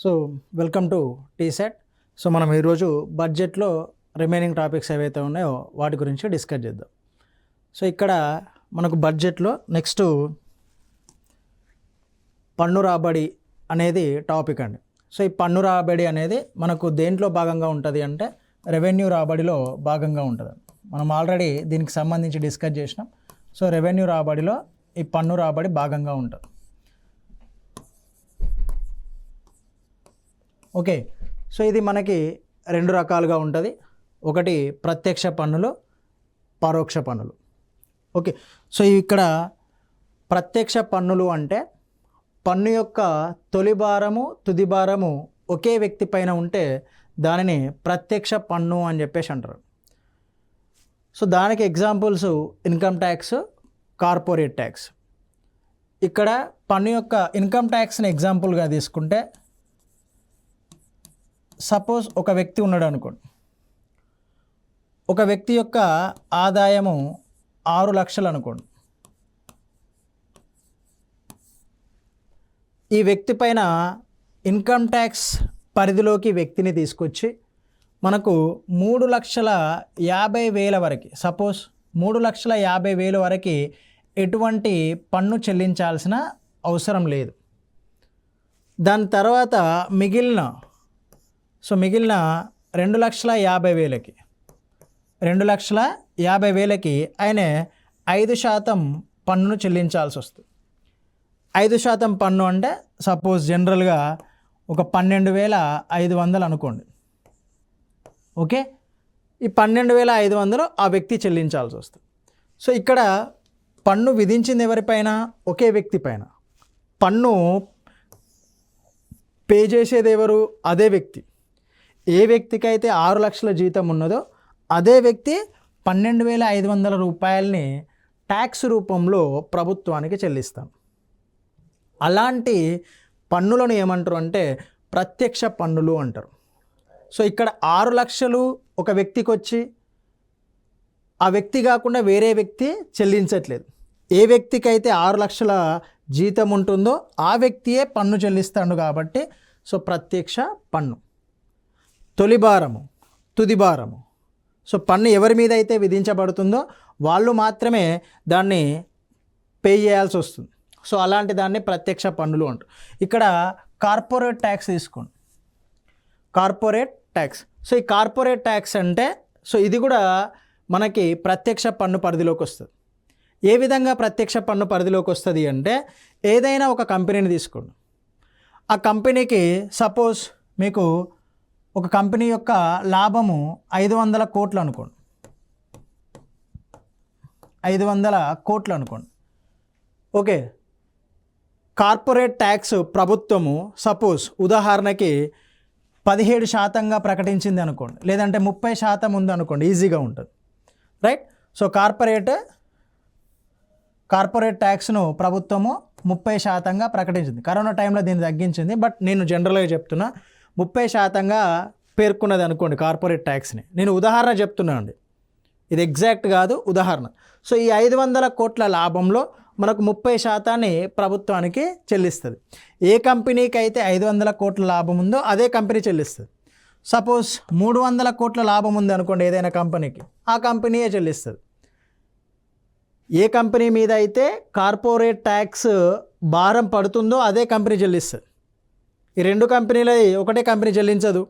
So welcome to TSET. So మనం ఈరోజు బడ్జెట్లో రిమైనింగ్ టాపిక్స్ ఏవైతే ఉన్నాయో వాటి గురించి డిస్కస్ చేద్దాం. సో ఇక్కడ మనకు బడ్జెట్లో నెక్స్ట్ పన్ను రాబడి అనేది టాపిక్ అండి. సో ఈ పన్ను రాబడి అనేది మనకు దేంట్లో భాగంగా ఉంటుంది అంటే రెవెన్యూ రాబడిలో భాగంగా ఉంటుంది. మనం ఆల్రెడీ దీనికి సంబంధించి డిస్కస్ చేసినాం. సో రెవెన్యూ రాబడిలో ఈ పన్ను రాబడి భాగంగా ఉంటుంది. ఓకే, సో ఇది మనకి రెండు రకాలుగా ఉంటుంది. ఒకటి ప్రత్యక్ష పన్నులు, పరోక్ష పన్నులు. ఓకే, సో ఇక్కడ ప్రత్యక్ష పన్నులు అంటే పన్ను యొక్క తొలి భారము తుది భారము ఒకే వ్యక్తి పైన ఉంటే దానిని ప్రత్యక్ష పన్ను అని చెప్పేసి అంటారు. సో దానికి examples income tax, corporate tax. ఇక్కడ పన్ను యొక్క ఇన్కమ్ ట్యాక్స్ని ఎగ్జాంపుల్గా తీసుకుంటే సపోజ్ ఒక వ్యక్తి ఉన్నాడు అనుకోండి. ఒక వ్యక్తి యొక్క ఆదాయము 6 లక్షలు అనుకోండి. ఈ వ్యక్తి పైన ఇన్కమ్ ట్యాక్స్ పరిధిలోకి వ్యక్తిని తీసుకొచ్చి మనకు 3,50,000 వరకు, సపోజ్ 3,50,000 వరకు ఎటువంటి పన్ను చెల్లించాల్సిన అవసరం లేదు. దాని తర్వాత మిగిలిన 2,50,000కి 2,50,000కి ఆయన 5% పన్నును చెల్లించాల్సి వస్తుంది. 5% పన్ను అంటే సపోజ్ జనరల్గా ఒక 12,500 అనుకోండి. ఓకే, ఈ 12,500 ఆ వ్యక్తి చెల్లించాల్సి వస్తుంది. సో ఇక్కడ పన్ను విధించింది ఎవరిపైన? ఒకే వ్యక్తి పైన. పన్ను పే చేసేది ఎవరు? అదే వ్యక్తి. ఏ వ్యక్తికి అయితే 6 లక్షల జీతం ఉన్నదో అదే వ్యక్తి 12,500 రూపాయలని ట్యాక్స్ రూపంలో ప్రభుత్వానికి చెల్లిస్తాం. అలాంటి పన్నులను ఏమంటారు అంటే ప్రత్యక్ష పన్నులు అంటారు. సో ఇక్కడ 6 లక్షలు ఒక వ్యక్తికి వచ్చి ఆ వ్యక్తి కాకుండా వేరే వ్యక్తి చెల్లించట్లేదు. ఏ వ్యక్తికి అయితే 6 లక్షల జీతం ఉంటుందో ఆ వ్యక్తియే పన్ను చెల్లిస్తాడు కాబట్టి సో ప్రత్యక్ష పన్ను. తొలి భారము తుది భారము, సో పన్ను ఎవరి మీద అయితే విధించబడుతుందో వాళ్ళు మాత్రమే దాన్ని పే చేయాల్సి వస్తుంది. సో అలాంటి దాన్ని ప్రత్యక్ష పన్నులు అంటారు. ఇక్కడ కార్పొరేట్ ట్యాక్స్ తీసుకోండి. కార్పొరేట్ ట్యాక్స్, సో ఈ కార్పొరేట్ ట్యాక్స్ అంటే సో ఇది కూడా మనకి ప్రత్యక్ష పన్ను పరిధిలోకి వస్తుంది. ఏ విధంగా ప్రత్యక్ష పన్ను పరిధిలోకి వస్తుంది అంటే ఏదైనా ఒక కంపెనీని తీసుకోండి. ఆ కంపెనీకి సపోజ్ మీకు ఒక కంపెనీ యొక్క లాభము 500 కోట్లు అనుకోండి. 500 కోట్లు అనుకోండి. ఓకే, కార్పొరేట్ ట్యాక్స్ ప్రభుత్వము సపోజ్ ఉదాహరణకి 17% ప్రకటించింది అనుకోండి, లేదంటే 30% ఉంది అనుకోండి, ఈజీగా ఉంటుంది, రైట్? సో కార్పొరేట్ ట్యాక్స్ను ప్రభుత్వము 30% ప్రకటించింది. కరోనా టైంలో దీన్ని తగ్గించింది, బట్ నేను జనరల్గా చెప్తున్నా 30% పేర్కొన్నది అనుకోండి కార్పొరేట్ ట్యాక్స్ని. నేను ఉదాహరణ చెప్తున్నాను అండి, ఇది ఎగ్జాక్ట్ కాదు, ఉదాహరణ. సో ఈ 500 కోట్ల లాభంలో మనకు 30% ప్రభుత్వానికి చెల్లిస్తుంది. ఏ కంపెనీకి అయితే 500 కోట్ల లాభం ఉందో అదే కంపెనీ చెల్లిస్తుంది. సపోజ్ 300 కోట్ల లాభం ఉంది అనుకోండి ఏదైనా కంపెనీకి, ఆ కంపెనీయే చెల్లిస్తుంది. ఏ కంపెనీ మీద అయితే కార్పొరేట్ ట్యాక్స్ భారం పడుతుందో అదే కంపెనీ చెల్లిస్తుంది. ఈ 2 కంపెనీలవి ఒకటే కంపెనీ చెల్లించదు,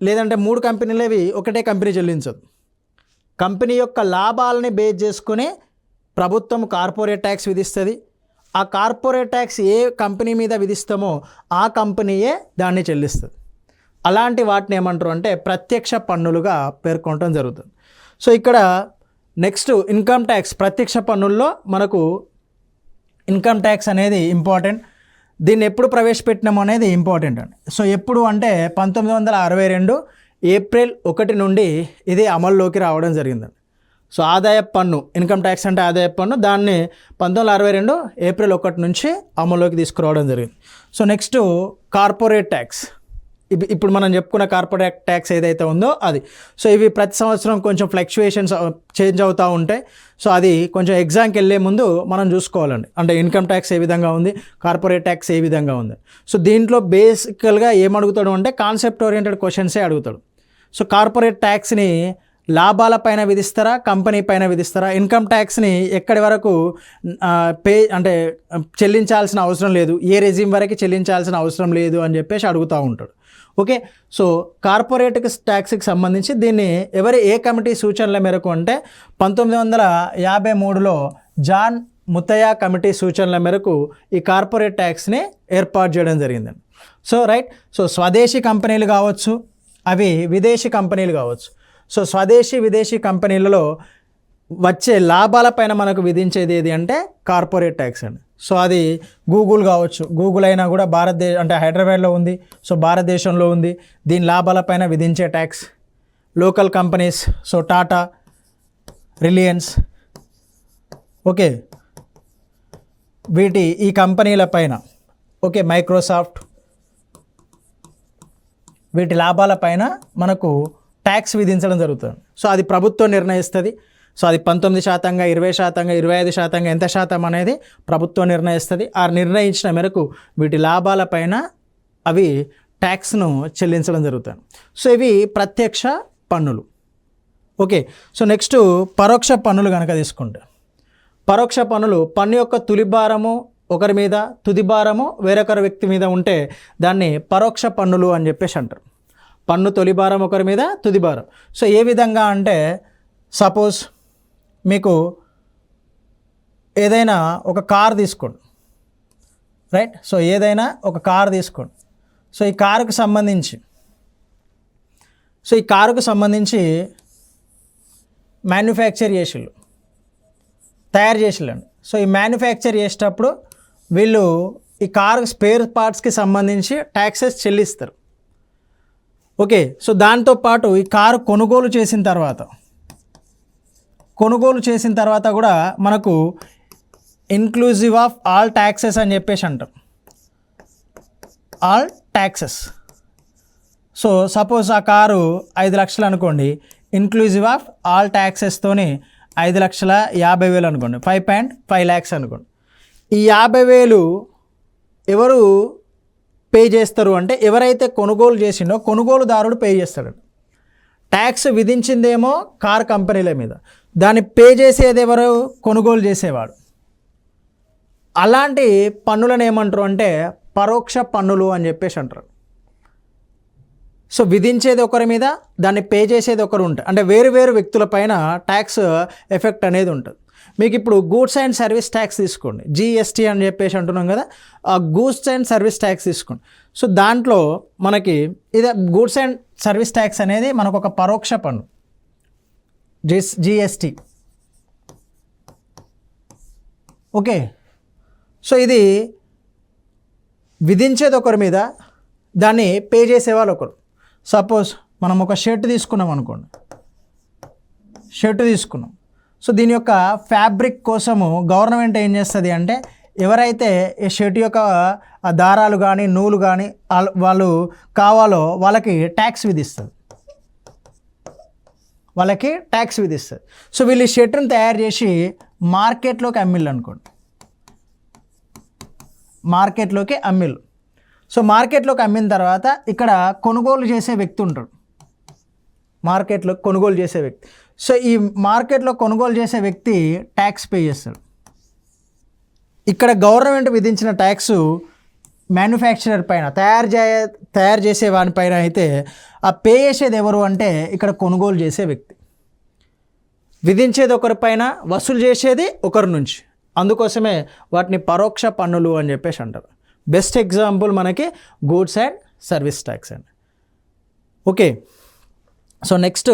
లేదంటే 3 కంపెనీలవి ఒకటే కంపెనీ చెల్లించదు. కంపెనీ యొక్క లాభాలని బేస్ చేసుకుని ప్రభుత్వం కార్పొరేట్ ట్యాక్స్ విధిస్తుంది. ఆ కార్పొరేట్ ట్యాక్స్ ఏ కంపెనీ మీద విధిస్తామో ఆ కంపెనీయే దాన్ని చెల్లిస్తుంది. అలాంటి వాటిని ఏమంటారు అంటే ప్రత్యక్ష పన్నులుగా పేర్కొనడం జరుగుతుంది. సో ఇక్కడ నెక్స్ట్ ఇన్కమ్ ట్యాక్స్. ప్రత్యక్ష పన్నుల్లో మనకు ఇన్కమ్ ట్యాక్స్ అనేది ఇంపార్టెంట్. దీన్ని ఎప్పుడు ప్రవేశపెట్టినాము అనేది ఇంపార్టెంట్ అండి. సో ఎప్పుడు అంటే 1962 ఏప్రిల్ 1 నుండి ఇది అమల్లోకి రావడం జరిగిందండి. సో ఆదాయ పన్ను, ఇన్కమ్ ట్యాక్స్ అంటే ఆదాయ పన్ను, దాన్ని 1962 ఏప్రిల్ 1 నుంచి అమల్లోకి తీసుకురావడం జరిగింది. So next corporate tax. ఇప్పుడు మనం చెప్పుకున్న కార్పొరేట్ ట్యాక్స్ ఏదైతే ఉందో అది. సో ఇవి ప్రతి సంవత్సరం కొంచెం ఫ్లక్చుయేషన్స్ చేంజ్ అవుతూ ఉంటాయి. సో అది కొంచెం ఎగ్జామ్కి వెళ్ళే ముందు మనం చూసుకోవాలండి. అంటే ఇన్కమ్ ట్యాక్స్ ఏ విధంగా ఉంది, కార్పొరేట్ ట్యాక్స్ ఏ విధంగా ఉంది. సో దీంట్లో బేసికల్గా ఏమడుగుతాడు అంటే కాన్సెప్ట్ ఓరియంటెడ్ క్వశ్చన్సే అడుగుతాడు. సో కార్పొరేట్ ట్యాక్స్ని లాభాల పైన విధిస్తారా, కంపెనీ పైన విధిస్తారా, ఇన్కమ్ ట్యాక్స్ని ఎక్కడి వరకు చెల్లించాల్సిన అవసరం లేదు, ఏ రెజ్యూమ్ వరకు చెల్లించాల్సిన అవసరం లేదు అని చెప్పేసి అడుగుతూ ఉంటాడు. ఓకే, సో కార్పొరేట్ ట్యాక్స్కి సంబంధించి దీన్ని ఏ కమిటీ సూచనల మేరకు అంటే 1953లో జాన్ ముత్తయ్య కమిటీ సూచనల మేరకు ఈ కార్పొరేట్ ట్యాక్స్ని ఏర్పాటు చేయడం జరిగిందండి. సో రైట్, సో స్వదేశీ కంపెనీలు కావచ్చు, అవి విదేశీ కంపెనీలు కావచ్చు. సో స్వదేశీ విదేశీ కంపెనీలలో వచ్చే లాభాలపైన మనకు విధించేది ఏది అంటే కార్పొరేట్ ట్యాక్స్ అండి. సో అది గూగుల్ కావచ్చు, గూగుల్ అయినా కూడా అంటే హైదరాబాద్లో ఉంది, సో భారతదేశంలో ఉంది. దీని లాభాలపైన విధించే tax. Local companies, so Tata, Reliance, okay, ఈ కంపెనీల పైన, ఓకే, మైక్రోసాఫ్ట్, వీటి లాభాలపైన మనకు ట్యాక్స్ విధించడం జరుగుతుంది. సో అది ప్రభుత్వం నిర్ణయిస్తుంది. సో అది 19%, 20%, 25%, ఎంత శాతం అనేది ప్రభుత్వం నిర్ణయిస్తుంది. ఆ నిర్ణయించిన మేరకు వీటి లాభాలపైన అవి ట్యాక్స్ను చెల్లించడం జరుగుతుంది. సో ఇవి ప్రత్యక్ష పన్నులు. ఓకే, సో నెక్స్ట్ పరోక్ష పన్నులు కనుక తీసుకుంటే, పరోక్ష పన్నులు పన్ను యొక్క తొలి భారము ఒకరి మీద, తుది భారము వేరొకరి వ్యక్తి మీద ఉంటే దాన్ని పరోక్ష పన్నులు అని చెప్పేసి అంటారు. పన్ను తొలి భారం ఒకరి మీద, తుది భారం. సో ఏ విధంగా అంటే సపోజ్ మీకు ఏదైనా ఒక కార్ తీసుకోండి, రైట్. సో ఏదైనా ఒక కార్ తీసుకోండి. సో ఈ కారుకు సంబంధించి మ్యానుఫ్యాక్చర్ తయారు చేసిళ్ళండి. సో ఈ మ్యానుఫ్యాక్చర్ చేసేటప్పుడు వీళ్ళు ఈ కారు స్పేర్ పార్ట్స్కి సంబంధించి ట్యాక్సెస్ చెల్లిస్తారు. ఓకే, సో దాంతోపాటు ఈ కారు కొనుగోలు చేసిన తర్వాత కూడా మనకు ఇన్క్లూజివ్ ఆఫ్ ఆల్ ట్యాక్సెస్ అని చెప్పేసి అంటాం. All taxes. సో సపోజ్ ఆ కారు 5 లక్షలు అనుకోండి, ఇన్క్లూజివ్ ఆఫ్ ఆల్ ట్యాక్సెస్తోని 5,50,000 అనుకోండి, 5.5 lakhs అనుకోండి. ఈ 50,000 ఎవరు పే చేస్తారు అంటే ఎవరైతే కొనుగోలు చేసిండో కొనుగోలుదారుడు పే చేస్తాడు. ట్యాక్స్ విధించిందేమో కార్ కంపెనీల మీద, దాన్ని పే చేసేది ఎవరు? కొనుగోలు చేసేవాడు. అలాంటి పన్నులను ఏమంటారు అంటే పరోక్ష పన్నులు అని చెప్పేసి అంటారు. సో విధించేది ఒకరి మీద, దాన్ని పే చేసేది ఒకరు ఉంటాయి. అంటే వేరు వ్యక్తుల పైన ట్యాక్స్ ఎఫెక్ట్ అనేది ఉంటుంది. మీకు ఇప్పుడు గూడ్స్ అండ్ సర్వీస్ ట్యాక్స్ తీసుకోండి, GST అని చెప్పేసి అంటున్నాం కదా, ఆ గూడ్స్ అండ్ సర్వీస్ ట్యాక్స్ తీసుకోండి. సో దాంట్లో మనకి ఇది గూడ్స్ అండ్ సర్వీస్ ట్యాక్స్ అనేది మనకు ఒక పరోక్ష పన్ను, GST. ఓకే, సో ఇది విధించేది ఒకరి మీద, దాన్ని పే చేసేవాళ్ళు ఒకరు. సపోజ్ మనం ఒక షర్ట్ తీసుకున్నాం అనుకోండి, సో దీని యొక్క ఫ్యాబ్రిక్ కోసము గవర్నమెంట్ ఏం చేస్తుంది అంటే ఎవరైతే ఈ షర్ట్ యొక్క దారాలు కానీ నూలు కానీ వాళ్ళు కావాలో వాళ్ళకి ట్యాక్స్ విధిస్తుంది. సో వీళ్ళు ఈ షర్ట్ని తయారు చేసి మార్కెట్లోకి అమ్మిళ్ళు. సో మార్కెట్లోకి అమ్మిన తర్వాత ఇక్కడ కొనుగోలు చేసే వ్యక్తి ఉంటాడు, మార్కెట్లో కొనుగోలు చేసే వ్యక్తి. సో ఈ మార్కెట్లో కొనుగోలు చేసే వ్యక్తి ట్యాక్స్ పే చేస్తాడు. ఇక్కడ గవర్నమెంట్ విధించిన ట్యాక్స్ మ్యానుఫ్యాక్చరర్ పైన, తయారు చేసే వానిపైన అయితే ఆ పే చేసేది ఎవరు అంటే ఇక్కడ కొనుగోలు చేసే వ్యక్తి. విధించేది ఒకరిపైన, వసూలు చేసేది ఒకరి నుంచి. అందుకోసమే వాటిని పరోక్ష పన్నులు అని చెప్పేసి అంటారు. బెస్ట్ ఎగ్జాంపుల్ మనకి గూడ్స్ అండ్ సర్వీస్ ట్యాక్స్ అండి. ఓకే, సో నెక్స్ట్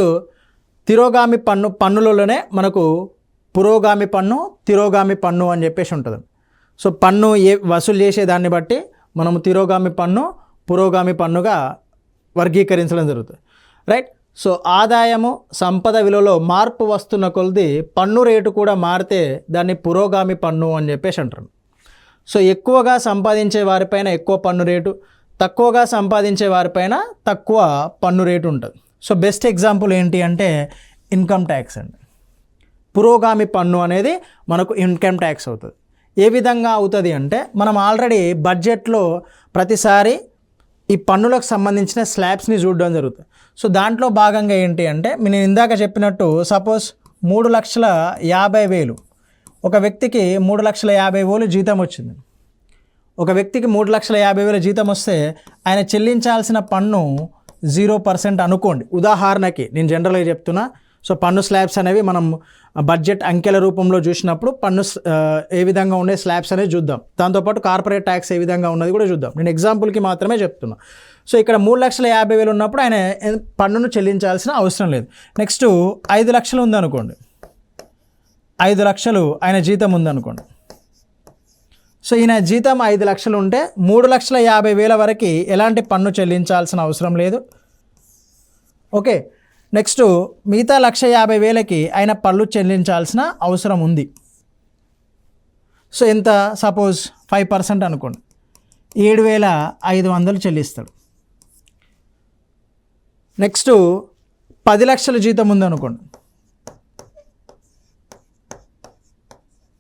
తిరోగామి పన్నులలోనే మనకు పురోగామి పన్ను, తిరోగామి పన్ను అని చెప్పేసి ఉంటుంది. సో పన్ను వసూలు చేసేదాన్ని బట్టి మనము తిరోగామి పన్ను, పురోగామి పన్నుగా వర్గీకరించడం జరుగుతుంది, రైట్. సో ఆదాయము, సంపద విలువలో మార్పు వస్తున్న కొలది పన్ను రేటు కూడా మారితే దాన్ని పురోగామి పన్ను అని చెప్పేసి అంటారు. సో ఎక్కువగా సంపాదించే వారిపైన ఎక్కువ పన్ను రేటు, తక్కువగా సంపాదించే వారిపైన తక్కువ పన్ను రేటు ఉంటుంది. సో బెస్ట్ ఎగ్జాంపుల్ ఏంటి అంటే ఇన్కమ్ ట్యాక్స్ అండి. పురోగామి పన్ను అనేది మనకు ఇన్కమ్ ట్యాక్స్ అవుతుంది. ఏ విధంగా అవుతుంది అంటే మనం ఆల్రెడీ బడ్జెట్లో ప్రతిసారి ఈ పన్నులకు సంబంధించిన స్లాబ్స్ని చూడడం జరుగుతుంది. సో దాంట్లో భాగంగా ఏంటి అంటే నేను ఇందాక చెప్పినట్టు సపోజ్ 3,50,000 ఒక వ్యక్తికి 3,50,000 జీతం వచ్చింది. ఒక వ్యక్తికి 3,50,000 జీతం వస్తే ఆయన చెల్లించాల్సిన పన్ను 0% అనుకోండి. ఉదాహరణకి నేను జనరల్గా చెప్తున్నా. సో పన్ను స్లాబ్స్ అనేవి మనం బడ్జెట్ అంకెల రూపంలో చూసినప్పుడు పన్ను ఏ విధంగా ఉండే స్లాబ్స్ అనేది చూద్దాం. దాంతోపాటు కార్పొరేట్ ట్యాక్స్ ఏ విధంగా ఉన్నది కూడా చూద్దాం. నేను ఎగ్జాంపుల్కి మాత్రమే చెప్తున్నా. సో ఇక్కడ 3,50,000 ఉన్నప్పుడు ఆయన పన్నును చెల్లించాల్సిన అవసరం లేదు. నెక్స్ట్ 5 లక్షలు ఉందనుకోండి. 5 లక్షలు ఆయన జీతం ఉందనుకోండి. సో ఈయన జీతం 5 లక్షలు ఉంటే 3,50,000 వరకు ఎలాంటి పన్ను చెల్లించాల్సిన అవసరం లేదు. ఓకే, నెక్స్ట్ మిగతా 1,50,000కి ఆయన పన్ను చెల్లించాల్సిన అవసరం ఉంది. సో ఎంత, సపోజ్ 5% అనుకోండి, 7,500 చెల్లిస్తాడు. నెక్స్ట్ 10 లక్షల జీతం ఉందనుకోండి.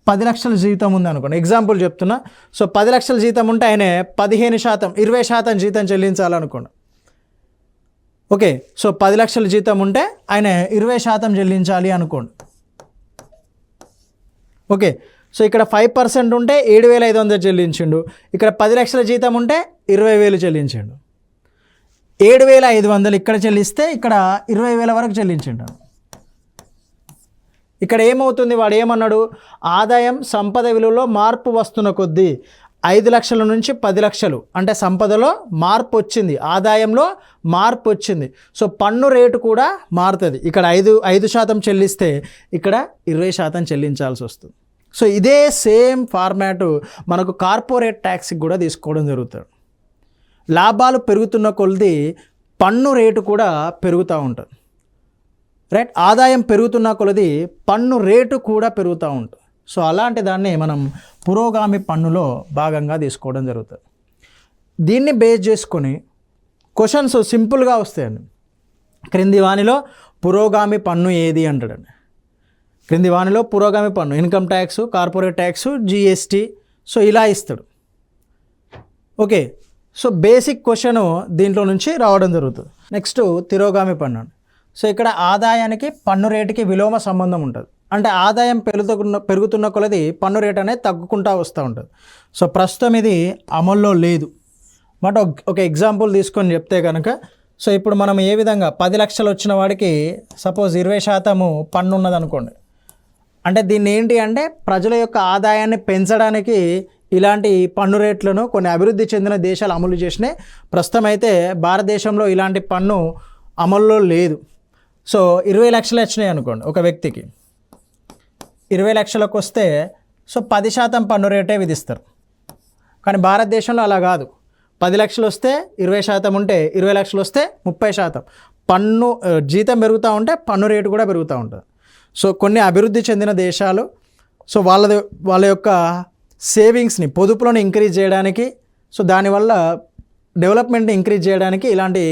10 లక్షల జీతం ఉందనుకోండి, ఎగ్జాంపుల్ చెప్తున్నా. సో 10 లక్షల జీతం ఉంటే ఆయన 15%, 20% జీతం చెల్లించాలనుకోండి. ఓకే, సో 10 లక్షల జీతం ఉంటే ఆయన 20% చెల్లించాలి అనుకోండి. ఓకే, సో ఇక్కడ 5% ఉంటే 7,500 చెల్లించిండు. ఇక్కడ 10 లక్షల జీతం ఉంటే 20,000 చెల్లించిండు. 7,500 ఇక్కడ చెల్లిస్తే ఇక్కడ 20,000 వరకు చెల్లించిండు. ఇక్కడ ఏమవుతుంది, వాడు ఏమన్నాడు, ఆదాయం సంపద విలువలో మార్పు వస్తున్న కొద్దీ 5 లక్షల నుంచి 10 లక్షలు అంటే సంపదలో మార్పు వచ్చింది, ఆదాయంలో మార్పు వచ్చింది. సో పన్ను రేటు కూడా మారుతుంది. ఇక్కడ 5% చెల్లిస్తే ఇక్కడ 20% చెల్లించాల్సి వస్తుంది. సో ఇదే సేమ్ ఫార్మాటు మనకు కార్పొరేట్ ట్యాక్స్కి కూడా తీసుకోవడం జరుగుతుంది. లాభాలు పెరుగుతున్న కొలది పన్ను రేటు కూడా పెరుగుతూ ఉంటుంది. రైట్, ఆదాయం పెరుగుతున్న కొలది పన్ను రేటు కూడా పెరుగుతూ ఉంటుంది. సో అలాంటి దాన్ని మనం పురోగామి పన్నులో భాగంగా తీసుకోవడం జరుగుతుంది. దీన్ని బేస్ చేసుకొని క్వశ్చన్స్ సింపుల్గా వస్తాయండి. క్రింది వానిలో పురోగామి పన్ను ఏది అంటాడండి. క్రింది వానిలో పురోగామి పన్ను income tax, corporate tax, GST, so ఇలా ఇస్తాడు. ఓకే, సో బేసిక్ క్వశ్చన్ దీంట్లో నుంచి రావడం జరుగుతుంది. నెక్స్ట్ తిరోగామి పన్ను అండి. సో ఇక్కడ ఆదాయానికి పన్ను రేటుకి విలోమ సంబంధం ఉంటుంది. అంటే ఆదాయం పెరుగుతున్న కొలది పన్ను రేటు అనేది తగ్గుకుంటూ వస్తూ ఉంటుంది. సో ప్రస్తుతం ఇది అమల్లో లేదు. బట్ ఒక ఎగ్జాంపుల్ తీసుకొని చెప్తే కనుక, సో ఇప్పుడు మనం ఏ విధంగా 10 లక్షలు వచ్చిన వాడికి సపోజ్ 20% పన్ను ఉన్నదనుకోండి. అంటే దీన్ని ఏంటి అంటే ప్రజల యొక్క ఆదాయాన్ని పెంచడానికి ఇలాంటి పన్ను రేట్లను కొన్ని అభివృద్ధి చెందిన దేశాలు అమలు చేసినాయి. ప్రస్తుతం అయితే భారతదేశంలో ఇలాంటి పన్ను అమల్లో లేదు. సో 20 లక్షలు వచ్చినాయి అనుకోండి, ఒక వ్యక్తికి 20 లక్షలకు వస్తే సో 10% పన్ను రేటే విధిస్తారు. కానీ భారతదేశంలో అలా కాదు. 10 లక్షలు వస్తే 20% ఉంటే, 20 లక్షలు వస్తే 30%. పన్ను జీతం పెరుగుతూ ఉంటే పన్ను రేటు కూడా పెరుగుతూ ఉంటుంది. సో కొన్ని అభివృద్ధి చెందిన దేశాలు సో వాళ్ళ యొక్క సేవింగ్స్ని, పొదుపులను ఇంక్రీజ్ చేయడానికి, సో దానివల్ల డెవలప్మెంట్ని ఇంక్రీజ్ చేయడానికి ఇలాంటి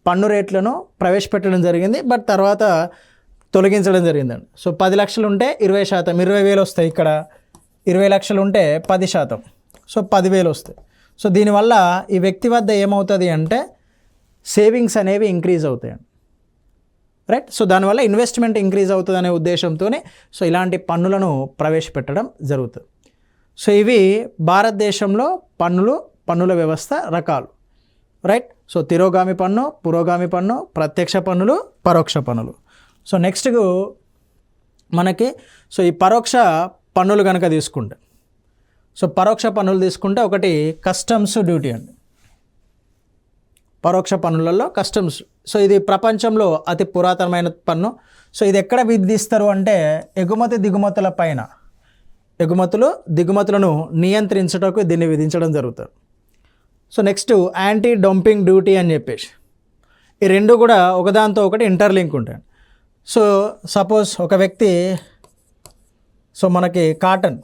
పన్ను రేట్లను ప్రవేశపెట్టడం జరిగింది. బట్ తర్వాత తొలగించడం జరిగిందండి. సో 10 లక్షలు ఉంటే 20%, 20,000 వస్తాయి. ఇక్కడ 20 లక్షలు ఉంటే 10%, సో 10,000 వస్తాయి. సో దీనివల్ల ఈ వ్యక్తి వద్ద ఏమవుతుంది అంటే సేవింగ్స్ అనేవి ఇంక్రీజ్ అవుతాయండి. రైట్, సో దానివల్ల ఇన్వెస్ట్మెంట్ ఇంక్రీజ్ అవుతుంది అనే ఉద్దేశంతోనే సో ఇలాంటి పన్నులను ప్రవేశపెట్టడం జరుగుతుంది. సో ఇవి భారతదేశంలో పన్నుల వ్యవస్థ రకాలు. రైట్, సో తిరోగామి పన్ను, పురోగామి పన్ను, ప్రత్యక్ష పన్నులు, పరోక్ష పన్నులు. సో నెక్స్ట్ మనకి సో ఈ పరోక్ష పన్నులు కనుక తీసుకుంటే, సో పరోక్ష పన్నులు తీసుకుంటే ఒకటి కస్టమ్స్ డ్యూటీ అండి. పరోక్ష పన్నులలో కస్టమ్స్. సో ఇది ప్రపంచంలో అతి పురాతనమైన పన్ను. సో ఇది ఎక్కడ విధిస్తారు అంటే దిగుమతుల పైన, దిగుమతులను నియంత్రించడానికి దీన్ని విధించడం జరుగుతుంది. So next anti dumping duty అని చెప్పేసి, ఈ రెండు కూడా ఒకదాంతో ఒకటి ఇంటర్లింక్ ఉంటాయి. సో సపోజ్ ఒక వ్యక్తి, సో మనకి కాటన్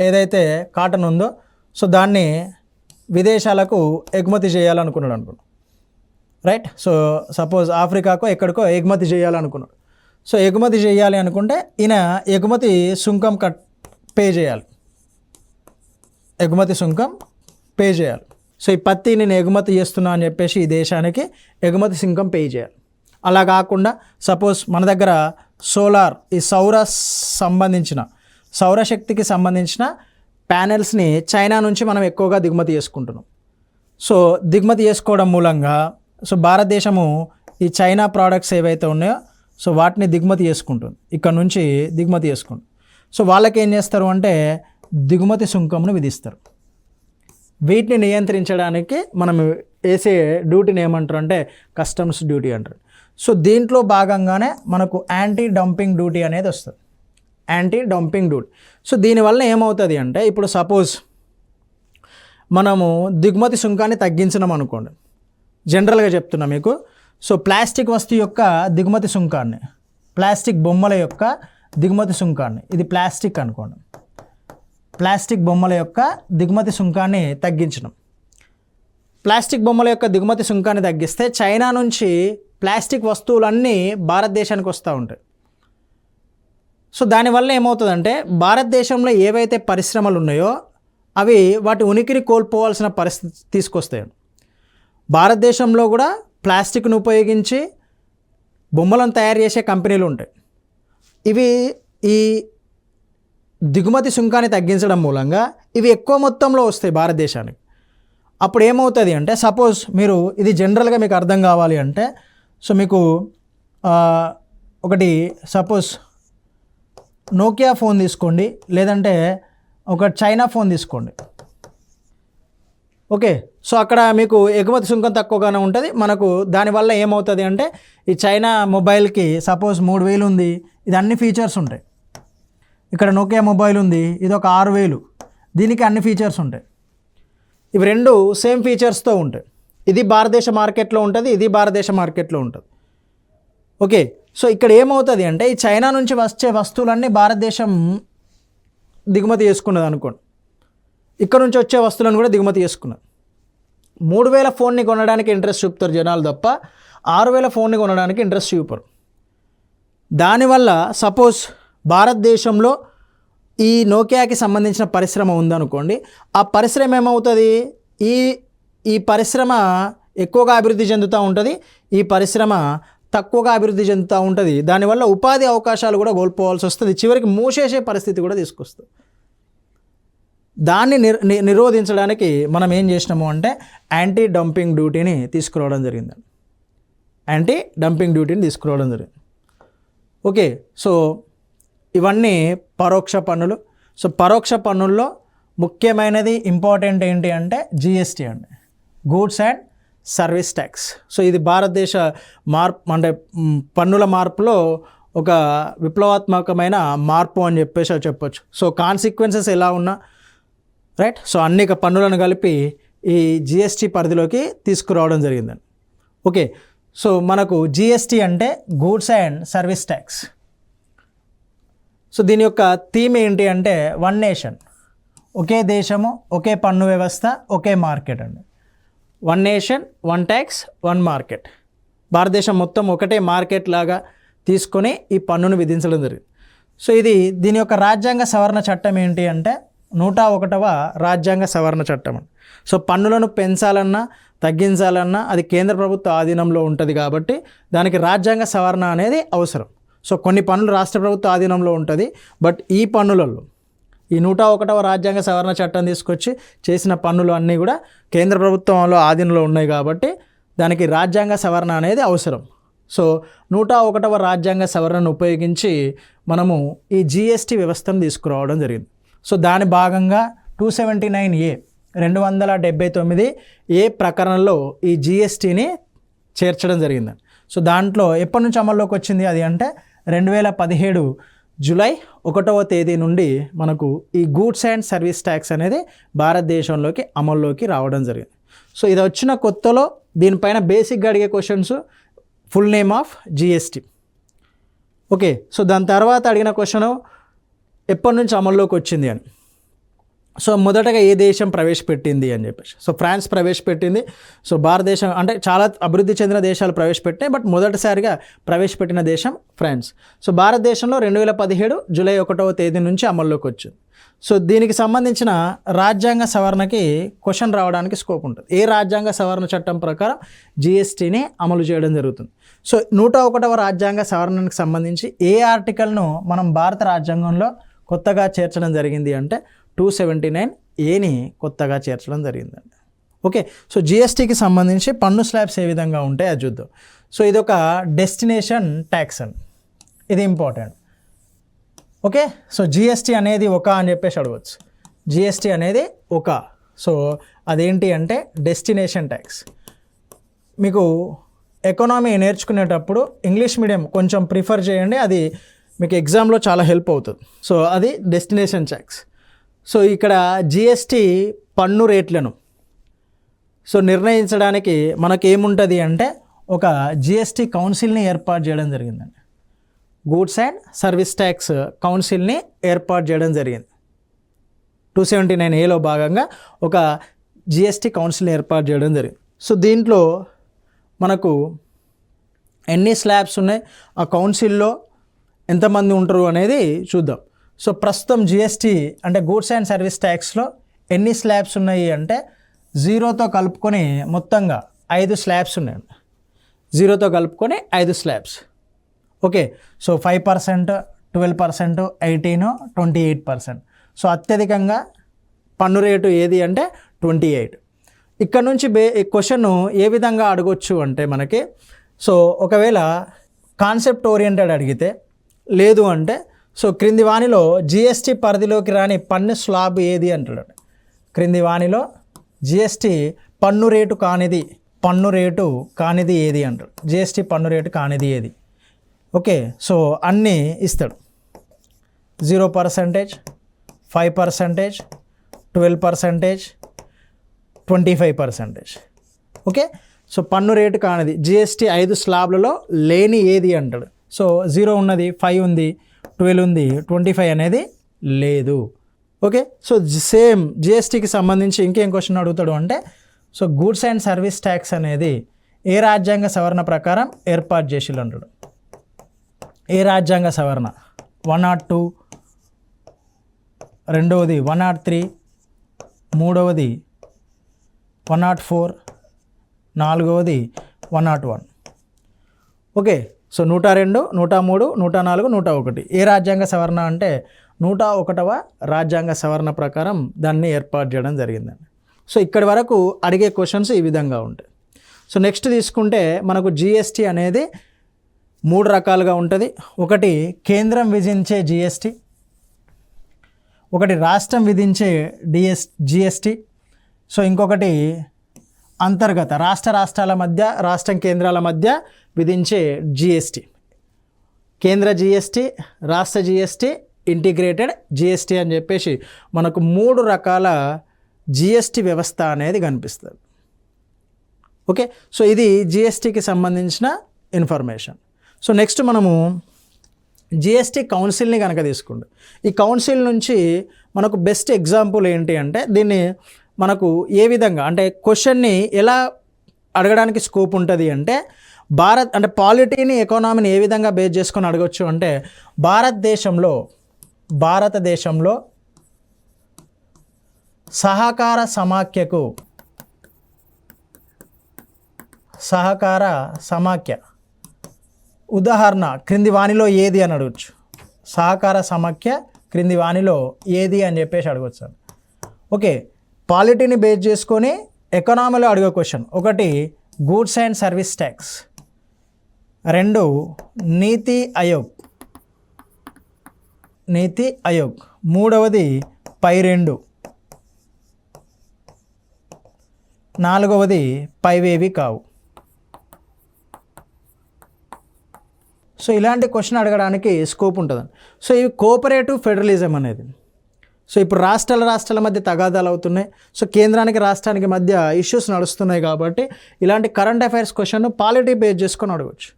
ఏదైతే కాటన్ ఉందో సో దాన్ని విదేశాలకు ఎగుమతి చేయాలనుకున్నాడు అనుకున్నాడు, రైట్. సో సపోజ్ ఆఫ్రికాకో ఎక్కడికో ఎగుమతి చేయాలనుకున్నాడు. సో ఎగుమతి చేయాలి అనుకుంటే ఈయన ఎగుమతి సుంకం పే చేయాలి, ఎగుమతి సుంకం పే చేయాలి. సో ఈ పత్తి నేను ఎగుమతి చేస్తున్నా అని చెప్పేసి ఈ దేశానికి ఎగుమతి సుంకం పే చేయాలి. అలా కాకుండా సపోజ్ మన దగ్గర సోలార్, ఈ సౌరశక్తికి సంబంధించిన ప్యానెల్స్ని చైనా నుంచి మనం ఎక్కువగా దిగుమతి చేసుకుంటున్నాం. సో దిగుమతి చేసుకోవడం మూలంగా సో భారతదేశము ఈ చైనా ప్రోడక్ట్స్ ఏవైతే ఉన్నాయో సో వాటిని దిగుమతి చేసుకుంటుంది, ఇక్కడ నుంచి దిగుమతి చేసుకుంటుంది. సో వాళ్ళకి ఏం చేస్తారు అంటే దిగుమతి సుంకంను విధిస్తారు. వీటిని నియంత్రించడానికి మనం వేసే డ్యూటీని ఏమంటారు అంటే కస్టమ్స్ డ్యూటీ అంటారు. సో దీంట్లో భాగంగానే మనకు యాంటీ డంపింగ్ డ్యూటీ అనేది వస్తుంది, యాంటీ డంపింగ్ డ్యూటీ. సో దీనివల్ల ఏమవుతుంది అంటే ఇప్పుడు సపోజ్ మనము దిగుమతి సుంకాన్ని తగ్గించినాం అనుకోండి, జనరల్గా చెప్తున్నా మీకు. సో ప్లాస్టిక్ వస్తువు యొక్క దిగుమతి సుంకాన్ని, ప్లాస్టిక్ బొమ్మల యొక్క దిగుమతి సుంకాన్ని, ఇది ప్లాస్టిక్ అనుకోండి, ప్లాస్టిక్ బొమ్మల యొక్క దిగుమతి సుంకాన్ని తగ్గించడం. ప్లాస్టిక్ బొమ్మల యొక్క దిగుమతి సుంకాన్ని తగ్గిస్తే చైనా నుంచి ప్లాస్టిక్ వస్తువులన్నీ భారతదేశానికి వస్తూ ఉంటాయి. సో దానివల్ల ఏమవుతుందంటే భారతదేశంలో ఏవైతే పరిశ్రమలు ఉన్నాయో అవి వాటి ఉనికిని కోల్పోవాల్సిన పరిస్థితి తీసుకొస్తాయి. భారతదేశంలో కూడా ప్లాస్టిక్ను ఉపయోగించి బొమ్మలను తయారు చేసే కంపెనీలు ఉంటాయి. ఇవి ఈ దిగుమతి సుంకాన్ని తగ్గించడం మూలంగా ఇవి ఎక్కువ మొత్తంలో వస్తాయి భారతదేశానికి. అప్పుడు ఏమవుతుంది అంటే సపోజ్ మీరు ఇది జనరల్గా మీకు అర్థం కావాలి అంటే సో మీకు ఒకటి సపోజ్ నోకియా ఫోన్ తీసుకోండి, లేదంటే ఒక చైనా ఫోన్ తీసుకోండి. ఓకే, సో అక్కడ మీకు ఎగుమతి సుంకం తక్కువగానే ఉంటుంది. మనకు దానివల్ల ఏమవుతుంది అంటే ఈ చైనా మొబైల్కి సపోజ్ 3,000 ఉంది, ఇది అన్ని ఫీచర్స్ ఉంటాయి. ఇక్కడ నోకియా మొబైల్ ఉంది, ఇది ఒక 6,000, దీనికి అన్ని ఫీచర్స్ ఉంటాయి. ఇవి రెండు సేమ్ ఫీచర్స్తో ఉంటాయి. ఇది భారతదేశ మార్కెట్లో ఉంటుంది, ఇది భారతదేశ మార్కెట్లో ఉంటుంది. ఓకే, సో ఇక్కడ ఏమవుతుంది అంటే ఈ చైనా నుంచి వచ్చే వస్తువులన్నీ భారతదేశం దిగుమతి చేసుకున్నది అనుకోండి, ఇక్కడ నుంచి వచ్చే వస్తువులను కూడా దిగుమతి చేసుకున్నది. 3,000 ఫోన్ని కొనడానికి ఇంట్రెస్ట్ చూపుతారు జనాలు తప్ప 6,000 ఫోన్ని కొనడానికి ఇంట్రెస్ట్ చూపరు. దానివల్ల సపోజ్ భారతదేశంలో ఈ నోకియాకి సంబంధించిన పరిశ్రమ ఉందనుకోండి, ఆ పరిశ్రమ ఏమవుతుంది, ఈ పరిశ్రమ ఎక్కువగా అభివృద్ధి చెందుతూ ఉంటుంది, ఈ పరిశ్రమ తక్కువగా అభివృద్ధి చెందుతూ ఉంటుంది. దానివల్ల ఉపాధి అవకాశాలు కూడా కోల్పోవాల్సి వస్తుంది, చివరికి మూసేసే పరిస్థితి కూడా తీసుకొస్తుంది. దాన్ని నిరోధించడానికి మనం ఏం చేసినాము అంటే యాంటీ డంపింగ్ డ్యూటీని తీసుకురావడం జరిగింది. యాంటీ డంపింగ్ డ్యూటీని తీసుకురావడం జరిగింది. ఓకే, సో ఇవన్నీ పరోక్ష పన్నులు. సో పరోక్ష పన్నుల్లో ముఖ్యమైనది ఇంపార్టెంట్ ఏంటి అంటే జిఎస్టీ అండి, goods and service tax. So ఇది భారతదేశ అంటే పన్నుల మార్పులో ఒక విప్లవాత్మకమైన మార్పు అని చెప్పొచ్చు. సో కాన్సిక్వెన్సెస్ ఎలా ఉన్నా రైట్, సో అన్ని పన్నులను కలిపి ఈ జిఎస్టీ పరిధిలోకి తీసుకురావడం జరిగిందండి. ఓకే, సో మనకు జిఎస్టీ అంటే goods and service tax. So దీని యొక్క థీమ్ ఏంటి అంటే వన్ నేషన్, ఒకే దేశము, ఒకే పన్ను వ్యవస్థ, ఒకే మార్కెట్ అండి. One nation, one tax, one market. భారతదేశం మొత్తం ఒకటే మార్కెట్ లాగా తీసుకొని ఈ పన్నును విధించడం జరిగింది. సో దీని యొక్క రాజ్యాంగ సవరణ చట్టం ఏంటి అంటే 101వ రాజ్యాంగ సవరణ చట్టం అండి. సో పన్నులను పెంచాలన్నా తగ్గించాలన్నా అది కేంద్ర ప్రభుత్వ ఆధీనంలో ఉంటుంది కాబట్టి దానికి రాజ్యాంగ సవరణ అనేది అవసరం. సో కొన్ని పన్నులు రాష్ట్ర ప్రభుత్వ ఆధీనంలో ఉంటుంది, బట్ ఈ పన్నులలో ఈ 101వ రాజ్యాంగ సవరణ చట్టం తీసుకొచ్చి చేసిన పన్నులు అన్నీ కూడా కేంద్ర ప్రభుత్వంలో ఆధీనంలో ఉన్నాయి కాబట్టి దానికి రాజ్యాంగ సవరణ అనేది అవసరం. సో 101వ రాజ్యాంగ సవరణను ఉపయోగించి మనము ఈ జిఎస్టీ వ్యవస్థను తీసుకురావడం జరిగింది. సో దాని భాగంగా 279A 279A ప్రకరణలో ఈ జిఎస్టీని చేర్చడం జరిగింది. సో దాంట్లో ఎప్పటి నుంచి అమల్లోకి వచ్చింది అది అంటే 2017 జూలై 1వ తేదీ నుండి మనకు ఈ గూడ్స్ అండ్ సర్వీస్ ట్యాక్స్ అనేది భారతదేశంలోకి అమల్లోకి రావడం జరిగింది. సో ఇది వచ్చిన కొత్తలో దీనిపైన బేసిక్గా అడిగే questions full name of GST. Okay, so దాని తర్వాత అడిగిన క్వశ్చన్ ఎప్పటి నుంచి అమల్లోకి వచ్చింది అని. సో మొదటగా ఏ దేశం ప్రవేశపెట్టింది అని చెప్పేసి. సో ఫ్రాన్స్ ప్రవేశపెట్టింది. సో భారతదేశం అంటే చాలా అభివృద్ధి చెందిన దేశాలు ప్రవేశపెట్టాయి, బట్ మొదటిసారిగా ప్రవేశపెట్టిన దేశం ఫ్రాన్స్. సో భారతదేశంలో 2017 జూలై 1వ తేదీ నుంచి అమల్లోకి వచ్చింది. సో దీనికి సంబంధించిన రాజ్యాంగ సవరణకి క్వశ్చన్ రావడానికి స్కోప్ ఉంటుంది. ఏ రాజ్యాంగ సవరణ చట్టం ప్రకారం జిఎస్టీని అమలు చేయడం జరుగుతుంది. సో 101వ రాజ్యాంగ సవరణకు సంబంధించి ఏ ఆర్టికల్ను మనం భారత రాజ్యాంగంలో కొత్తగా చేర్చడం జరిగింది అంటే 279A కొత్తగా చేర్చడం జరిగిందండి. ఓకే, సో జిఎస్టీకి సంబంధించి పన్ను స్లాబ్స్ ఏ విధంగా ఉంటాయి అది చూద్దాం. సో ఇది ఒక డెస్టినేషన్ ట్యాక్స్ అండి, ఇది ఇంపార్టెంట్. ఓకే, సో జిఎస్టీ అనేది ఒక అని చెప్పేసి అడగవచ్చు. జిఎస్టీ అనేది ఒక, సో అదేంటి అంటే డెస్టినేషన్ ట్యాక్స్. మీకు ఎకనామీ నేర్చుకునేటప్పుడు ఇంగ్లీష్ మీడియం కొంచెం ప్రిఫర్ చేయండి, అది మీకు ఎగ్జామ్లో చాలా హెల్ప్ అవుతుంది. సో అది డెస్టినేషన్ ట్యాక్స్. సో ఇక్కడ జిఎస్టీ పన్ను రేట్లను సో నిర్ణయించడానికి మనకేముంటుంది అంటే ఒక జిఎస్టీ కౌన్సిల్ని ఏర్పాటు చేయడం జరిగిందండి. గూడ్స్ అండ్ సర్వీస్ ట్యాక్స్ కౌన్సిల్ని ఏర్పాటు చేయడం జరిగింది. 279Aలో భాగంగా ఒక జిఎస్టీ కౌన్సిల్ని ఏర్పాటు చేయడం జరిగింది. సో దీంట్లో మనకు ఎన్ని స్లాబ్స్ ఉన్నాయి, ఆ కౌన్సిల్లో ఎంతమంది ఉంటారు అనేది చూద్దాం. సో ప్రస్తుతం జిఎస్టీ అంటే గూడ్స్ అండ్ సర్వీస్ ట్యాక్స్లో ఎన్ని స్లాబ్స్ ఉన్నాయి అంటే 0తో కలుపుకొని మొత్తంగా 5 స్లాబ్స్ ఉన్నాయండి. 0తో కలుపుకొని 5 స్లాబ్స్. Okay, so 5%, 12%, 18, 28%. సో అత్యధికంగా పన్ను రేటు ఏది అంటే 28. ఇక్కడ నుంచి క్వశ్చన్ ఏ విధంగా అడగొచ్చు అంటే మనకి, సో ఒకవేళ కాన్సెప్ట్ ఓరియంటెడ్ అడిగితే, లేదు అంటే సో క్రింది వానిలో జిఎస్టీ పరిధిలోకి రాని పన్ను స్లాబ్ ఏది అంటాడు. క్రింది వానిలో జిఎస్టీ పన్ను రేటు కానిది ఏది అంటాడు. జిఎస్టీ పన్ను రేటు కానిది ఏది. ఓకే, సో అన్నీ ఇస్తాడు. 0%, 5%, 12%, 25%. ఓకే, సో పన్ను రేటు కానిది జిఎస్టీ 5 స్లాబ్లలో లేని ఏది అంటాడు. సో 0 ఉన్నది, 5 ఉంది, 12 ఉంది, 25 అనేది లేదు. ఓకే, సో సేమ్ జిఎస్టీకి సంబంధించి ఇంకేం క్వశ్చన్ అడుగుతాడు అంటే, so goods and service tax అనేది ఏ రాజ్యాంగ సవరణ ప్రకారం ఏర్పాటు చేసిల్లు అంటాడు. ఏ రాజ్యాంగ సవరణ? 102, రెండవది 103, మూడవది 104, నాలుగవది 101. Okay, so 102, 103, 104, 101. ఏ రాజ్యాంగ సవరణ అంటే 101వ రాజ్యాంగ సవరణ ప్రకారం దాన్ని ఏర్పాటు చేయడం జరిగిందండి. సో ఇక్కడి వరకు అడిగే క్వశ్చన్స్ ఈ విధంగా ఉంటాయి. సో నెక్స్ట్ తీసుకుంటే మనకు జిఎస్టీ అనేది 3 రకాలుగా ఉంటుంది. ఒకటి కేంద్రం విధించే జిఎస్టీ, ఒకటి రాష్ట్రం విధించే జిఎస్టీ, సో ఇంకొకటి అంతర్గత రాష్ట్రాల మధ్య, రాష్ట్రం కేంద్రాల మధ్య విధించే జిఎస్టీ. కేంద్ర జిఎస్టీ, రాష్ట్ర జిఎస్టీ, ఇంటిగ్రేటెడ్ జిఎస్టీ అని చెప్పేసి మనకు 3 రకాల జిఎస్టీ వ్యవస్థ అనేది కనిపిస్తుంది. ఓకే, సో ఇది జిఎస్టీకి సంబంధించిన ఇన్ఫర్మేషన్. సో నెక్స్ట్ మనము జిఎస్టీ కౌన్సిల్ని కనుక తీసుకుంటాం. ఈ కౌన్సిల్ నుంచి మనకు బెస్ట్ ఎగ్జాంపుల్ ఏంటి అంటే, దీన్ని మనకు ఏ విధంగా అంటే క్వశ్చన్ని ఎలా అడగడానికి స్కోప్ ఉంటుంది అంటే, అంటే పాలిటీని, ఎకానమీని ఏ విధంగా బేస్ చేసుకొని అడగవచ్చు అంటే, భారతదేశంలో సహకార సమాఖ్య ఉదాహరణ క్రింది వానిలో ఏది అని అడగచ్చు. సహకార సమాఖ్య క్రింది వానిలో ఏది అని చెప్పేసి అడగచ్చు. ఓకే, పాలిటీని బేస్ చేసుకొని ఎకనామీలో అడిగే క్వశ్చన్. ఒకటి గూడ్స్ అండ్ సర్వీస్ ట్యాక్స్, 2 నీతి ఆయోగ్, మూడవది పై 2, నాలుగవది పైవేవి కావు. సో ఇలాంటి క్వశ్చన్ అడగడానికి స్కోప్ ఉంటుంది. సో ఇవి కోఆపరేటివ్ ఫెడరలిజం అనేది. సో ఇప్పుడు రాష్ట్రాల మధ్య తగాదాలు అవుతున్నాయి. సో కేంద్రానికి రాష్ట్రానికి మధ్య ఇష్యూస్ నడుస్తున్నాయి కాబట్టి ఇలాంటి current affairs question polity base చేసుకొని అడగవచ్చు.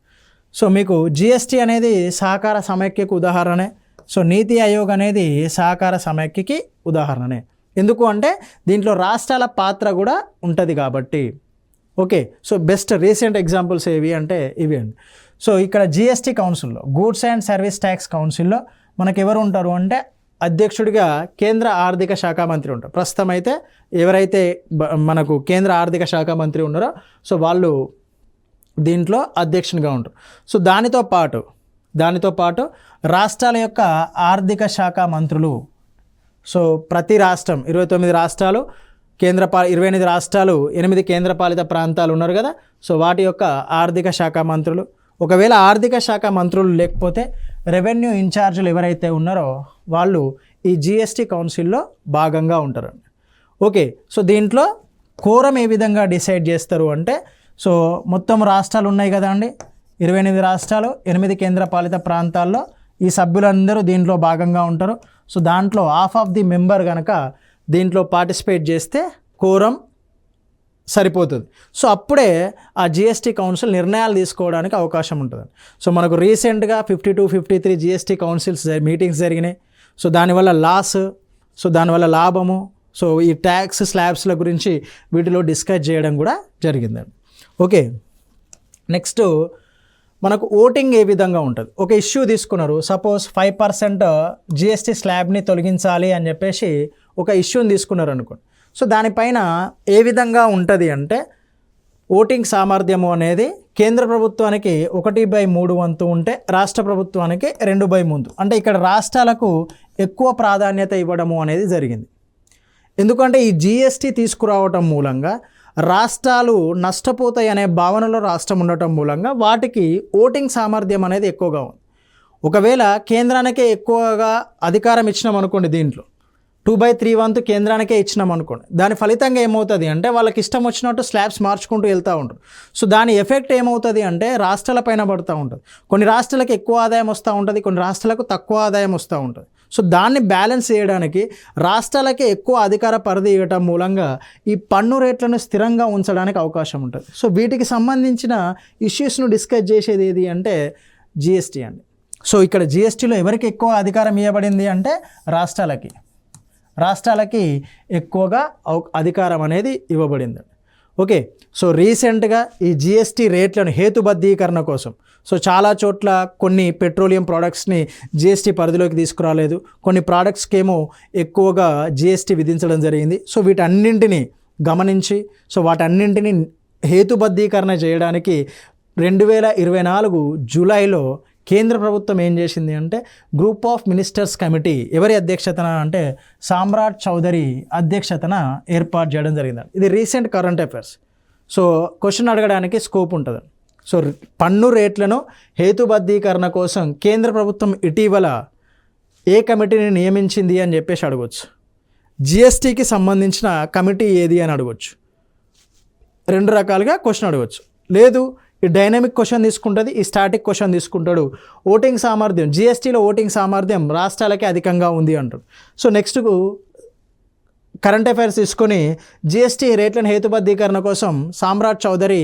సో మీకు జిఎస్టీ అనేది సహకార సమైక్యకు ఉదాహరణే. సో నీతి ఆయోగ్ అనేది సహకార సమైక్యకి ఉదాహరణనే. ఎందుకు అంటే దీంట్లో రాష్ట్రాల పాత్ర కూడా ఉంటుంది కాబట్టి. Okay, so best recent examples ఏవి అంటే ఇవి అండి. సో ఇక్కడ జిఎస్టీ కౌన్సిల్లో, గూడ్స్ అండ్ సర్వీస్ ట్యాక్స్ కౌన్సిల్లో మనకు ఎవరు ఉంటారు అంటే అధ్యక్షుడిగా కేంద్ర ఆర్థిక శాఖ మంత్రి ఉంటారు. ప్రస్తుతం అయితే ఎవరైతే మనకు కేంద్ర ఆర్థిక శాఖ మంత్రి ఉన్నారో సో వాళ్ళు దీంట్లో అధ్యక్షునిగా ఉంటారు. సో దానితో పాటు రాష్ట్రాల యొక్క ఆర్థిక శాఖ మంత్రులు, సో ప్రతి రాష్ట్రం 29 రాష్ట్రాలు 28 రాష్ట్రాలు 8 కేంద్రపాలిత ప్రాంతాలు ఉన్నారు కదా, సో వాటి యొక్క ఆర్థిక శాఖ మంత్రులు. ఒకవేళ ఆర్థిక శాఖ మంత్రులు లేకపోతే రెవెన్యూ ఇన్ఛార్జీలు ఎవరైతే ఉన్నారో వాళ్ళు ఈ జిఎస్టీ కౌన్సిల్లో భాగంగా ఉంటారు. ఓకే, సో దీంట్లో కోరం ఏ విధంగా డిసైడ్ చేస్తారు అంటే, సో మొత్తం రాష్ట్రాలు ఉన్నాయి కదా అండి, 28 రాష్ట్రాలు 8 కేంద్రపాలిత ప్రాంతాల్లో ఈ సభ్యులందరూ దీంట్లో భాగంగా ఉంటారు. సో దాంట్లో హాఫ్ ఆఫ్ ది మెంబర్ కనుక దీంట్లో పార్టిసిపేట్ చేస్తే కోరం సరిపోతుంది. సో అప్పుడే ఆ జిఎస్టీ కౌన్సిల్ నిర్ణయాలు తీసుకోవడానికి అవకాశం ఉంటుంది. సో మనకు రీసెంట్గా 52, 53 జిఎస్టీ కౌన్సిల్స్ మీటింగ్స్ జరిగినాయి. సో దానివల్ల లాస్, సో దానివల్ల లాభము, సో ఈ ట్యాక్స్ స్లాబ్స్ల గురించి వీటిలో డిస్కస్ చేయడం కూడా జరిగిందండి. ఓకే, నెక్స్ట్ మనకు ఓటింగ్ ఏ విధంగా ఉంటుంది. ఒక ఇష్యూ తీసుకున్నారు, సపోజ్ 5% జిఎస్టీ స్లాబ్ని తొలగించాలి అని చెప్పేసి ఒక ఇష్యూని తీసుకున్నారు అనుకోండి. సో దానిపైన ఏ విధంగా ఉంటుంది అంటే ఓటింగ్ సామర్థ్యము అనేది కేంద్ర ప్రభుత్వానికి 1/3 వంతు ఉంటే రాష్ట్ర ప్రభుత్వానికి 2/3. అంటే ఇక్కడ రాష్ట్రాలకు ఎక్కువ ప్రాధాన్యత ఇవ్వడము అనేది జరిగింది. ఎందుకంటే ఈ జిఎస్టీ తీసుకురావటం మూలంగా రాష్ట్రాలు నష్టపోతాయి అనే భావనలో రాష్ట్రం ఉండటం మూలంగా వాటికి ఓటింగ్ సామర్థ్యం అనేది ఎక్కువగా ఉంది. ఒకవేళ కేంద్రానికే ఎక్కువగా అధికారం ఇచ్చినాం అనుకోండి, దీంట్లో 2/3 వంతు కేంద్రానికే ఇచ్చినాం అనుకోండి, దాని ఫలితంగా ఏమవుతుంది అంటే వాళ్ళకి ఇష్టం వచ్చినట్టు స్లాబ్స్ మార్చుకుంటూ వెళ్తూ ఉంటారు. సో దాని ఎఫెక్ట్ ఏమవుతుంది అంటే రాష్ట్రాల పైన పడుతూ ఉంటుంది. కొన్ని రాష్ట్రాలకు ఎక్కువ ఆదాయం వస్తూ ఉంటుంది, కొన్ని రాష్ట్రాలకు తక్కువ ఆదాయం వస్తూ ఉంటుంది. సో దాన్ని బ్యాలెన్స్ చేయడానికి రాష్ట్రాలకే ఎక్కువ అధికార పరిధి ఇవ్వటం మూలంగా ఈ పన్ను రేట్లను స్థిరంగా ఉంచడానికి అవకాశం ఉంటుంది. సో వీటికి సంబంధించిన ఇష్యూస్ను డిస్కస్ చేసేది ఏది అంటే జిఎస్టీ అండి. సో ఇక్కడ జిఎస్టీలో ఎవరికి ఎక్కువ అధికారం ఇవ్వబడింది అంటే రాష్ట్రాలకి ఎక్కువగా అధికారం అనేది ఇవ్వబడింది. ఓకే, సో రీసెంట్గా ఈ జిఎస్టీ రేట్లను హేతుబద్ధీకరణ కోసం సో చాలా చోట్ల కొన్ని పెట్రోలియం ప్రోడక్ట్స్ని జిఎస్టీ పరిధిలోకి తీసుకురాలేదు, కొన్ని ప్రోడక్ట్స్కి ఏమో ఎక్కువగా జిఎస్టీ విధించడం జరిగింది. సో వీటన్నింటినీ గమనించి సో వాటన్నింటినీ హేతుబద్ధీకరణ చేయడానికి 2024 జూలైలో కేంద్ర ప్రభుత్వం ఏం చేసింది అంటే గ్రూప్ ఆఫ్ మినిస్టర్స్ కమిటీ ఎవరి అధ్యక్షతన అంటే సామ్రాట్ చౌదరి అధ్యక్షతన ఏర్పాటు చేయడం జరిగింది. ఇది recent current affairs. So question అడగడానికి స్కోప్ ఉంటుంది. సో పన్ను రేట్లను హేతుబద్ధీకరణ కోసం కేంద్ర ప్రభుత్వం ఇటీవల ఏ కమిటీని నియమించింది అని చెప్పేసి అడగవచ్చు. జిఎస్టీకి సంబంధించిన కమిటీ ఏది అని అడగవచ్చు. 2 రకాలుగా క్వశ్చన్ అడగవచ్చు. లేదు ఈ డైనమిక్ క్వశ్చన్ తీసుకుంటుంది, ఈ స్టాటిక్ క్వశ్చన్ తీసుకుంటాడు. ఓటింగ్ సామర్థ్యం, జిఎస్టీలో ఓటింగ్ సామర్థ్యం రాష్ట్రాలకే అధికంగా ఉంది అంటాడు. సో నెక్స్ట్ కరెంట్ అఫైర్స్ తీసుకొని జిఎస్టీ రేట్లను హేతుబద్ధీకరణ కోసం సామ్రాట్ చౌదరి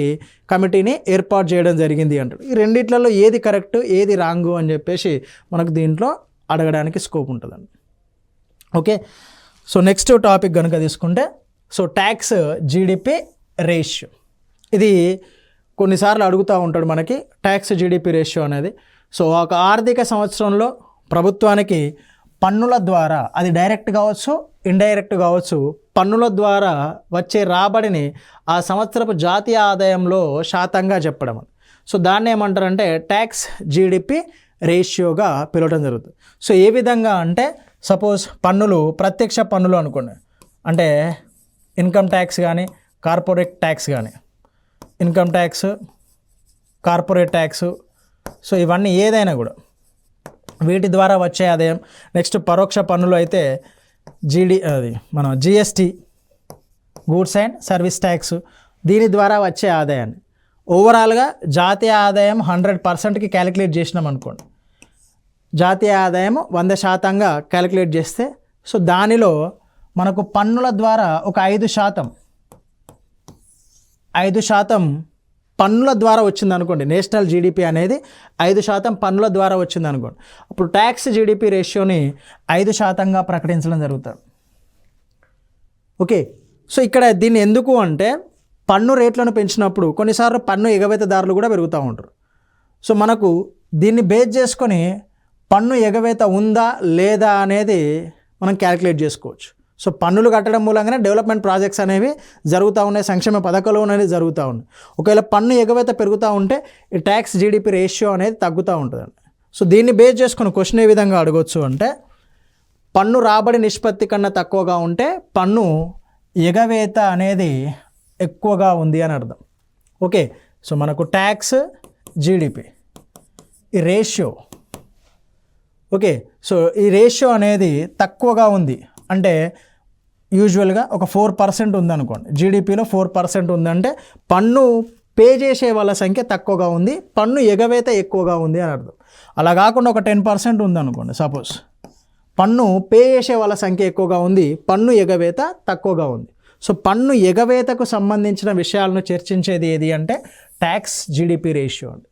కమిటీని ఏర్పాటు చేయడం జరిగింది అంటాడు. ఈ రెండిట్లలో ఏది కరెక్ట్ ఏది రాంగు అని చెప్పేసి మనకు దీంట్లో అడగడానికి స్కోప్ ఉంటుందండి. ఓకే, సో నెక్స్ట్ టాపిక్ కనుక తీసుకుంటే సో ట్యాక్స్ జీడిపి రేషియో. ఇది కొన్నిసార్లు అడుగుతూ ఉంటాడు మనకి ట్యాక్స్ జీడిపి రేషియో అనేది. సో ఒక ఆర్థిక సంవత్సరంలో ప్రభుత్వానికి పన్నుల ద్వారా, అది డైరెక్ట్ కావచ్చు ఇండైరెక్ట్ కావచ్చు, పన్నుల ద్వారా వచ్చే రాబడిని ఆ సంవత్సరపు జాతీయ ఆదాయంలో శాతంగా చెప్పడం. సో దాన్ని ఏమంటారంటే ట్యాక్స్ జీడిపి రేషియోగా పిలవడం జరుగుతుంది. సో ఏ విధంగా అంటే సపోజ్ పన్నులు, ప్రత్యక్ష పన్నులు అనుకోండి, అంటే ఇన్కమ్ ట్యాక్స్ కానీ కార్పొరేట్ ట్యాక్స్ కానీ, income tax corporate tax, so ఇవన్నీ ఏదైనా కూడా వీటి ద్వారా వచ్చే ఆదాయం. నెక్స్ట్ పరోక్ష పన్నులు అయితే మన GST, goods and service tax, దీని ద్వారా వచ్చే ఆదాయాన్ని ఓవరాల్గా జాతీయ ఆదాయం 100%కి క్యాలిక్యులేట్ చేసినాం అనుకోండి, జాతీయ ఆదాయం 100%గా క్యాలిక్యులేట్ చేస్తే సో దానిలో మనకు పన్నుల ద్వారా ఒక 5% పన్నుల ద్వారా వచ్చింది అనుకోండి. నేషనల్ జీడిపి అనేది 5% పన్నుల ద్వారా వచ్చింది అనుకోండి. అప్పుడు ట్యాక్స్ జీడిపి రేషియోని 5%గా ప్రకటించడం జరుగుతుంది. ఓకే, సో ఇక్కడ దీన్ని ఎందుకు అంటే పన్ను రేట్లను పెంచినప్పుడు కొన్నిసార్లు పన్ను ఎగవేతదారులు కూడా పెరుగుతూ ఉంటారు. సో మనకు దీన్ని బేస్ చేసుకొని పన్ను ఎగవేత ఉందా లేదా అనేది మనం క్యాలిక్యులేట్ చేసుకోవచ్చు. సో పన్నులు కట్టడం మూలంగానే డెవలప్మెంట్ ప్రాజెక్ట్స్ అనేవి జరుగుతూ ఉన్నాయి, సంక్షేమ పథకాలు అనేది జరుగుతూ ఉన్నాయి. ఒకవేళ పన్ను ఎగవేత పెరుగుతూ ఉంటే ఈ ట్యాక్స్ జీడిపి రేషియో అనేది తగ్గుతూ ఉంటుందండి. సో దీన్ని బేస్ చేసుకుని క్వశ్చన్ ఏ విధంగా అడగవచ్చు అంటే పన్ను రాబడి నిష్పత్తి కన్నా తక్కువగా ఉంటే పన్ను ఎగవేత అనేది ఎక్కువగా ఉంది అని అర్థం. ఓకే, సో మనకు ట్యాక్స్ జీడిపి ఈ రేషియో, ఓకే, సో ఈ రేషియో అనేది తక్కువగా ఉంది అంటే యూజువల్గా ఒక 4% ఉందనుకోండి, జీడిపిలో 4% ఉందంటే పన్ను పే చేసే వాళ్ళ సంఖ్య తక్కువగా ఉంది, పన్ను ఎగవేత ఎక్కువగా ఉంది అని అర్థం. అలా కాకుండా ఒక 10% ఉందనుకోండి, సపోజ్ పన్ను పే చేసే వాళ్ళ సంఖ్య ఎక్కువగా ఉంది, పన్ను ఎగవేత తక్కువగా ఉంది. సో పన్ను ఎగవేతకు సంబంధించిన విషయాలను చర్చించేది ఏది అంటే ట్యాక్స్ జీడిపి రేషియో అండి.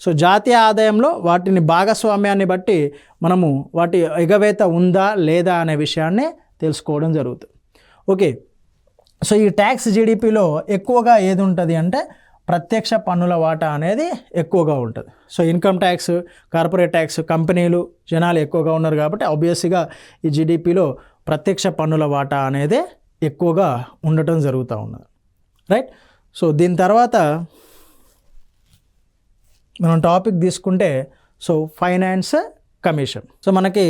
సో జాతీయ ఆదాయంలో వాటిని భాగస్వామ్యాన్ని బట్టి మనము వాటి ఎగవేత ఉందా లేదా అనే విషయాన్ని తెలుసుకోవడం జరుగుతుంది. ఓకే, సో ఈ ట్యాక్స్ జీడిపిలో ఎక్కువగా ఏది ఉంటుంది అంటే ప్రత్యక్ష పన్నుల వాటా అనేది ఎక్కువగా ఉంటుంది. So income tax, corporate tax, కంపెనీలు, జనాలు ఎక్కువగా ఉన్నారు కాబట్టి ఆబ్వియస్గా ఈ జీడిపిలో ప్రత్యక్ష పన్నుల వాటా అనేది ఎక్కువగా ఉండటం జరుగుతూ ఉన్నది. రైట్, సో దీని తర్వాత మనం టాపిక్ తీసుకుంటే సో ఫైనాన్స్ కమిషన్. సో మనకి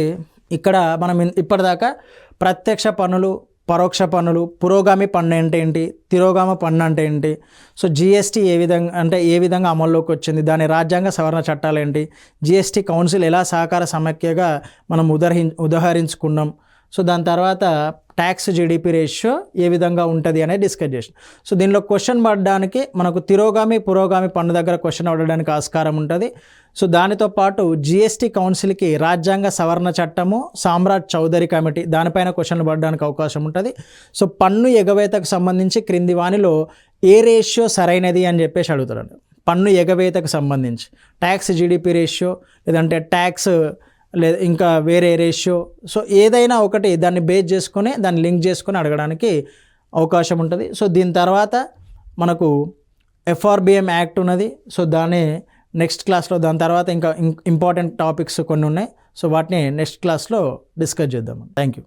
ఇక్కడ మనం ఇప్పటిదాకా ప్రత్యక్ష పన్నులు, పరోక్ష పన్నులు, పురోగామి పన్ను అంటే ఏంటి, తిరోగామ పన్ను అంటే ఏంటి, సో జిఎస్టీ ఏ విధంగా అమల్లోకి వచ్చింది, దాని రాజ్యాంగ సవరణ చట్టాలు ఏంటి, జిఎస్టీ కౌన్సిల్ ఎలా సహకార సమైక్యగా మనం ఉదహరించుకున్నాం, సో దాని తర్వాత ట్యాక్స్ జీడిపి రేషియో ఏ విధంగా ఉంటుంది అనేది డిస్కస్ చేసాం. సో దీనిలో క్వశ్చన్ పడడానికి మనకు తిరోగామి పురోగామి పన్ను దగ్గర క్వశ్చన్ అడగడానికి ఆస్కారం ఉంటుంది. సో దానితో పాటు జిఎస్టీ కౌన్సిల్కి రాజ్యాంగ సవరణ చట్టము, సామ్రాట్ చౌదరి కమిటీ దానిపైన క్వశ్చన్లు పడడానికి అవకాశం ఉంటుంది. సో పన్ను ఎగవేతకు సంబంధించి క్రింది వానిలో ఏ రేషియో సరైనది అని చెప్పేసి అడుగుతారండి. పన్ను ఎగవేతకు సంబంధించి ట్యాక్స్ జీడిపి రేషియో లేదంటే ట్యాక్స్ లేదా ఇంకా వేరే రేషియో, సో ఏదైనా ఒకటి దాన్ని బేస్ చేసుకొని దాన్ని లింక్ చేసుకొని అడగడానికి అవకాశం ఉంటుంది. సో దీని తర్వాత మనకు FRBM యాక్ట్ ఉన్నది. సో దాన్ని నెక్స్ట్ క్లాస్లో, దాని తర్వాత ఇంకా ఇంపార్టెంట్ టాపిక్స్ కొన్ని ఉన్నాయి. సో వాటిని నెక్స్ట్ క్లాస్లో డిస్కస్ చేద్దాం. Thank you.